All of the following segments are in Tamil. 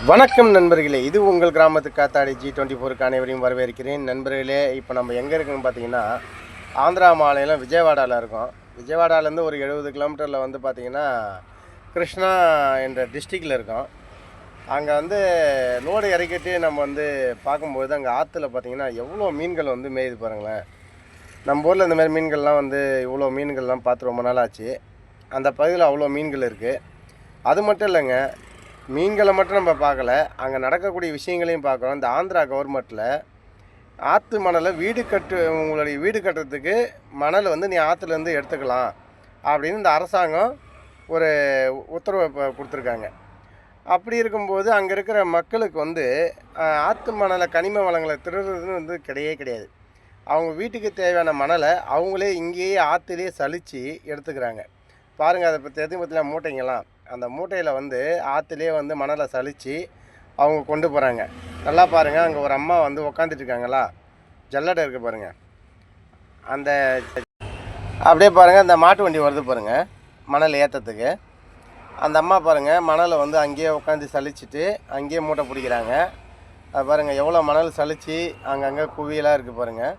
வணக்கம் நண்பர்களே, இது உங்கள் கிராமத்து காத்தாடி G24க்கு அனைவரையும் வரவேற்கிறேன். நண்பர்களே, இப்போ நம்ம எங்கே இருக்குன்னு பார்த்தீங்கன்னா, ஆந்திரா மாநிலம் விஜயவாடாவில் இருக்கோம். விஜயவாடாலேருந்து ஒரு 70 கிலோமீட்டரில் வந்து பார்த்திங்கன்னா கிருஷ்ணா என்ற டிஸ்ட்ரிக்டில் இருக்கோம். அங்கே வந்து லோடு இறக்கிட்டு நம்ம வந்து பார்க்கும்போது அங்கே ஆற்றுல பார்த்திங்கன்னா எவ்வளோ மீன்கள் வந்து மேயுது பாருங்களேன். நம்ம ஊரில் இந்த மாதிரி மீன்கள்லாம் வந்து இவ்வளோ மீன்கள்லாம் பார்த்து ரொம்ப நாள் ஆச்சு. அந்த பகுதியில் அவ்வளோ மீன்கள் இருக்குது. அது மட்டும் இல்லைங்க, மீன்களை மட்டும் நம்ம பார்க்கல, அங்கே நடக்கக்கூடிய விஷயங்களையும் பார்க்குறோம். இந்த ஆந்திரா கவர்மெண்ட்டில் ஆற்று மணலை உங்களுடைய வீடு கட்டுறதுக்கு மணலை வந்து நீ ஆற்றுலேருந்து எடுத்துக்கலாம் அப்படின்னு இந்த அரசாங்கம் ஒரு உத்தரவை கொடுத்துருக்காங்க. அப்படி இருக்கும்போது அங்கே இருக்கிற மக்களுக்கு வந்து ஆற்று மணலை கனிம வளங்களை திருடுறதுன்னு வந்து கிடையாது. அவங்க வீட்டுக்கு தேவையான மணலை அவங்களே இங்கேயே ஆற்றுலேயே சலித்து எடுத்துக்கிறாங்க. பாருங்கள், அதை பற்றி பார்த்தீங்கன்னா மூட்டைங்கெல்லாம் அந்த மூட்டையில் வந்து ஆற்றுலேயே வந்து மணலை சலித்து அவங்க கொண்டு போகிறாங்க. நல்லா பாருங்கள், அங்கே ஒரு அம்மா வந்து உக்காந்துட்ருக்காங்களா, ஜல்லடை இருக்குது பாருங்கள். அந்த அப்படியே பாருங்கள், அந்த மாட்டு வண்டி வருது பாருங்கள் மணல் ஏற்றத்துக்கு. அந்த அம்மா பாருங்கள், மணலை வந்து அங்கேயே உட்காந்து சலிச்சுட்டு அங்கேயே மூட்டை பிடிக்கிறாங்க. அது பாருங்கள் எவ்வளோ மணல் சலித்து அங்கங்கே குவியலாக இருக்குது பாருங்கள்.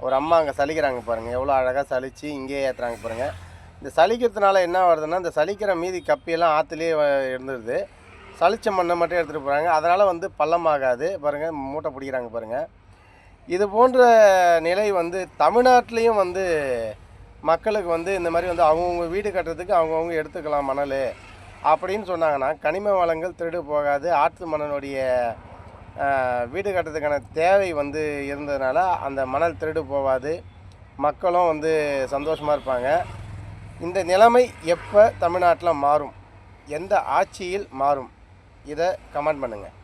ஒரு அம்மா அங்கே சலிக்கிறாங்க பாருங்கள், எவ்வளோ அழகாக சலித்து இங்கேயே ஏற்றுறாங்க பாருங்கள். இந்த சலிக்கிறதுனால என்ன வருதுன்னா, இந்த சலிக்கிற மீதி கப்பியெல்லாம் ஆற்றுலேயே இருந்துடுது. சலிச்ச மண்ணை மட்டும் எடுத்துகிட்டு போகிறாங்க. அதனால் வந்து பள்ளமாகாது பாருங்கள், மூட்டை பிடிக்கிறாங்க பாருங்கள். இது போன்ற நிலை வந்து தமிழ்நாட்டிலையும் வந்து மக்களுக்கு வந்து இந்த மாதிரி வந்து அவங்கவுங்க வீடு கட்டுறதுக்கு அவங்கவுங்க எடுத்துக்கலாம் மணல் அப்படின்னு சொன்னாங்கன்னா கனிம வளங்கள் திருடு போகாது. ஆற்று மணலுடைய வீடு கட்டுறதுக்கான தேவை வந்து இருந்ததுனால அந்த மணல் திருடு போகாது. மக்களும் வந்து சந்தோஷமாக இருப்பாங்க. இந்த நிலைமை எப்போ தமிழ்நாட்டில் மாறும், எந்த ஆட்சியில் மாறும், இதை கமெண்ட் பண்ணுங்கள்.